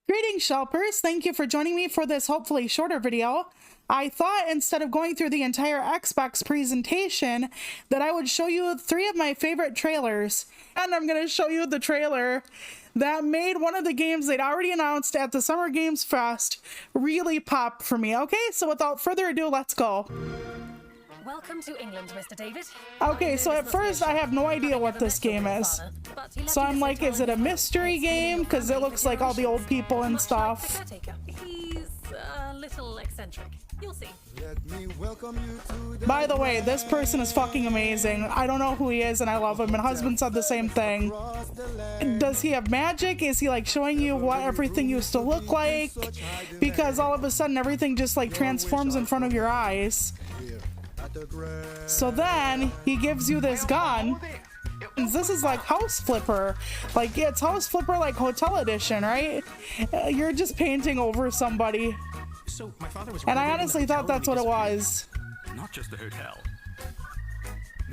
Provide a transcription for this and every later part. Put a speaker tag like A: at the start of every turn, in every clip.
A: Greetings, Shelpers. Thank you for joining me for this hopefully shorter video. I thought instead of going through the entire Xbox presentation that I would show you 3 of my favorite trailers. And I'm going to show you the trailer that made one of the games they'd already announced at the Summer Games Fest really pop for me. Okay, so without further ado, let's go.
B: Welcome to England, Mr. David.
A: Okay, so at first I have no idea what this game is. So I'm like, is it a mystery game? Because it looks like all the old people and stuff.
B: He's a little eccentric. You'll see.
A: By the way, this person is fucking amazing. I don't know who he is and I love him. My husband said the same thing. Does he have magic? Is he like showing you what everything used to look like? Because all of a sudden everything just like transforms in front of your eyes. So then he gives you this gun. This is like House Flipper. Like it's House Flipper like Hotel Edition, right? You're just painting over somebody.
C: So my father was
A: and I honestly thought that's what it was.
C: Not just the hotel.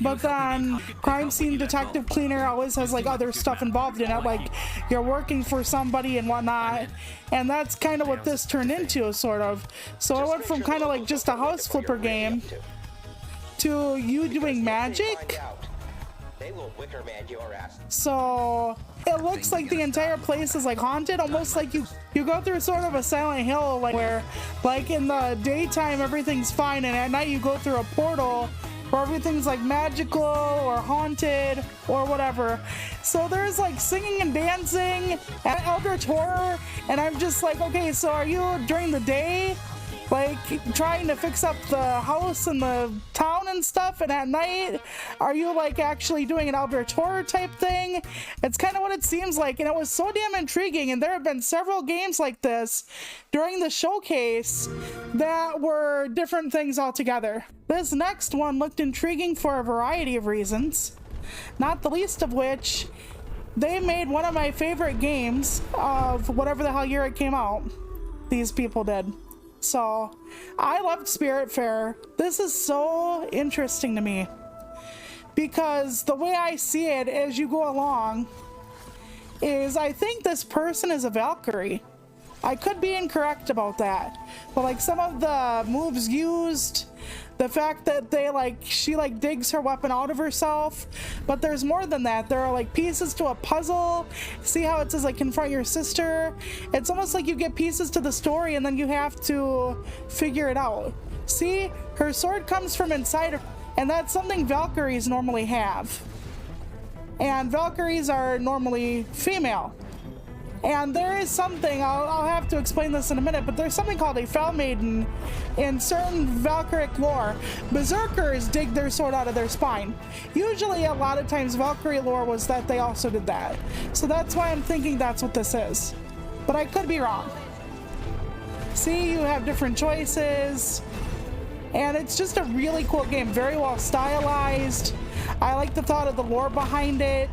A: But then crime scene detective cleaner always has like other stuff involved in it, like you're working for somebody and whatnot, and that's kind of what this turned into, sort of. So I went from kind of like just a House Flipper game to you doing magic. So it looks like the entire place is like haunted, almost like you go through sort of a Silent Hill, like where like in the daytime everything's fine and at night you go through a portal where everything's like magical or haunted or whatever. So there's like singing and dancing and eldritch horror, and I'm just like, okay, so are you during the day like trying to fix up the house and the town and stuff, and at night are you like actually doing an eldritch horror type thing? It's kind of what it seems like, and it was so damn intriguing. And there have been several games like this during the showcase that were different things altogether. This next one looked intriguing for a variety of reasons, not the least of which they made one of my favorite games of whatever the hell year it came out. These people did. So I loved Spiritfarer. This is so interesting to me because the way I see it as you go along is I think this person is a Valkyrie. I could be incorrect about that, but like some of the moves used, the fact that she digs her weapon out of herself, but there's more than that. There are like pieces to a puzzle. See how it says like confront your sister? It's almost like you get pieces to the story and then you have to figure it out. See, her sword comes from inside her, and that's something Valkyries normally have. And Valkyries are normally female. And there is something, I'll have to explain this in a minute, but there's something called a Fel Maiden in certain Valkyric lore. Berserkers dig their sword out of their spine. Usually, a lot of times, Valkyrie lore was that they also did that. So that's why I'm thinking that's what this is. But I could be wrong. See, you have different choices. And it's just a really cool game, very well stylized. I like the thought of the lore behind it.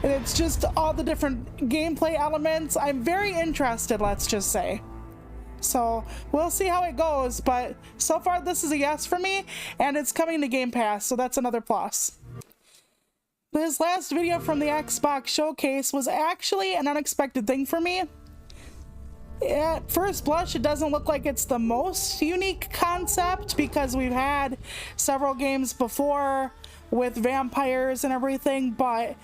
A: And it's just all the different gameplay elements. I'm very interested, let's just say. So we'll see how it goes, but so far this is a yes for me, and it's coming to Game Pass, so that's another plus. This last video from the Xbox showcase was actually an unexpected thing for me. At first blush, it doesn't look like it's the most unique concept because we've had several games before with vampires and everything, but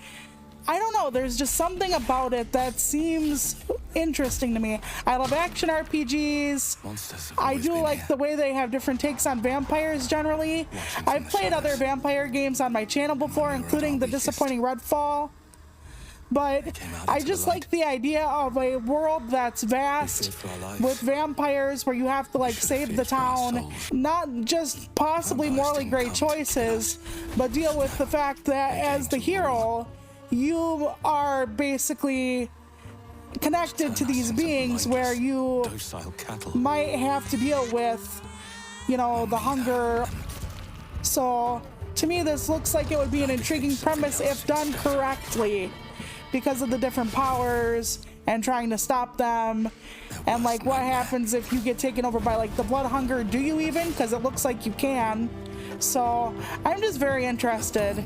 A: I don't know, there's just something about it that seems interesting to me. I love action RPGs. I do like the way they have different takes on vampires generally. I've played other vampire games on my channel before, including the disappointing Redfall. But I just like the idea of a world that's vast with vampires where you have to like save the town, not just possibly morally great choices, but deal with the fact that as the hero, you are basically connected to these beings where you might have to deal with, you know, the hunger. So to me, this looks like it would be an intriguing premise if done correctly because of the different powers and trying to stop them, and like what happens if you get taken over by like the blood hunger. Do you even? Because it looks like you can. So I'm just very interested.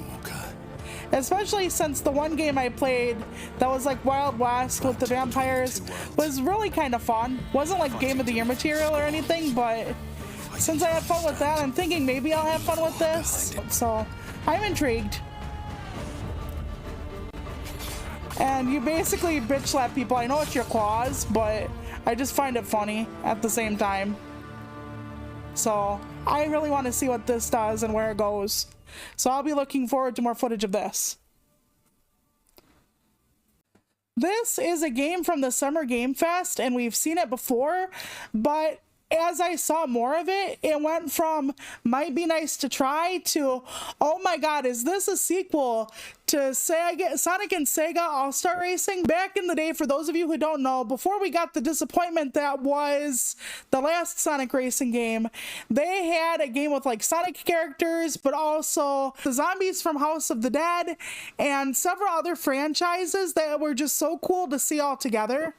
A: especially since the one game I played that was like Wild West with the vampires was really kind of fun. Wasn't like Game of the Year material or anything, but since I had fun with that, I'm thinking maybe I'll have fun with this. So I'm intrigued. And you basically bitch slap people. I know it's your claws, but I just find it funny at the same time. So I really want to see what this does and where it goes. So I'll be looking forward to more footage of this. This is a game from the Summer Game Fest, and we've seen it before, but as I saw more of it, it went from might be nice to try to, oh my god, is this a sequel to Sonic and Sega All-Star Racing? Back in the day, for those of you who don't know, before we got the disappointment that was the last Sonic Racing game, they had a game with like Sonic characters, but also the zombies from House of the Dead and several other franchises that were just so cool to see all together.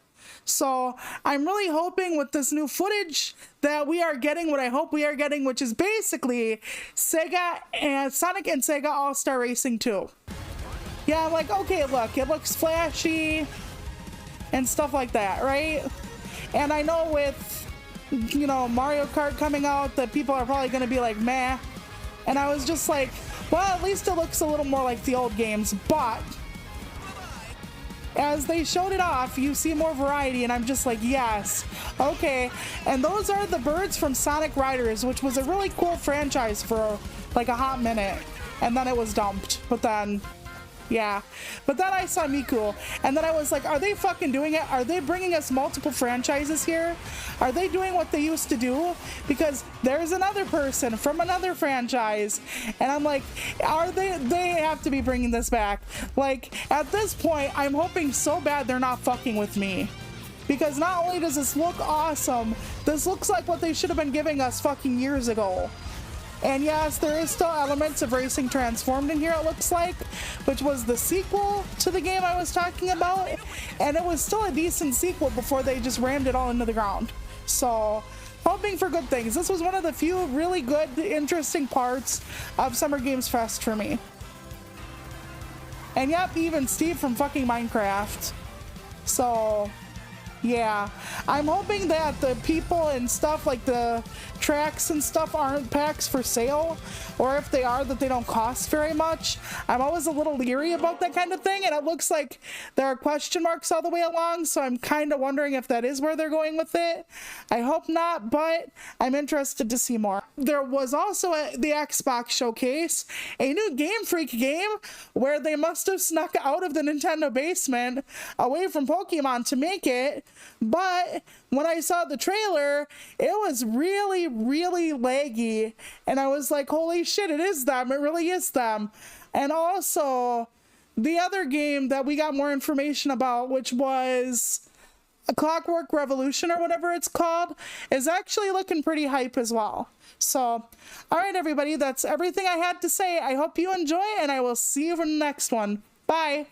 A: So I'm really hoping with this new footage that we are getting what I hope we are getting, which is basically Sega and Sonic and Sega All-Star Racing 2. Yeah, I'm like, okay, look, it looks flashy and stuff like that, right? And I know with, you know, Mario Kart coming out that people are probably going to be like, meh. And I was just like, well, at least it looks a little more like the old games, but as they showed it off, you see more variety, and I'm just like, yes, okay. And those are the birds from Sonic Riders, which was a really cool franchise for like a hot minute, and then it was dumped. But then, yeah. But then I saw Miku, and then I was like, are they fucking doing it? Are they bringing us multiple franchises here? Are they doing what they used to do? Because there's another person from another franchise, and I'm like, are they have to be bringing this back. Like, at this point, I'm hoping so bad they're not fucking with me. Because not only does this look awesome, this looks like what they should have been giving us fucking years ago. And yes, there is still elements of Racing Transformed in here, it looks like, which was the sequel to the game I was talking about. And it was still a decent sequel before they just rammed it all into the ground. So, hoping for good things. This was one of the few really good, interesting parts of Summer Games Fest for me. And yep, even Steve from fucking Minecraft. So, yeah, I'm hoping that the people and stuff, like the tracks and stuff, aren't packs for sale, or if they are, that they don't cost very much. I'm always a little leery about that kind of thing, and it looks like there are question marks all the way along, so I'm kind of wondering if that is where they're going with it. I hope not, but I'm interested to see more. There was also the Xbox showcase, a new Game Freak game where they must have snuck out of the Nintendo basement away from Pokemon to make it. But when I saw the trailer, it was really, really laggy. And I was like, holy shit, it is them. It really is them. And also, the other game that we got more information about, which was A Clockwork Revolution or whatever it's called, is actually looking pretty hype as well. So, alright everybody, that's everything I had to say. I hope you enjoy, and I will see you for the next one. Bye!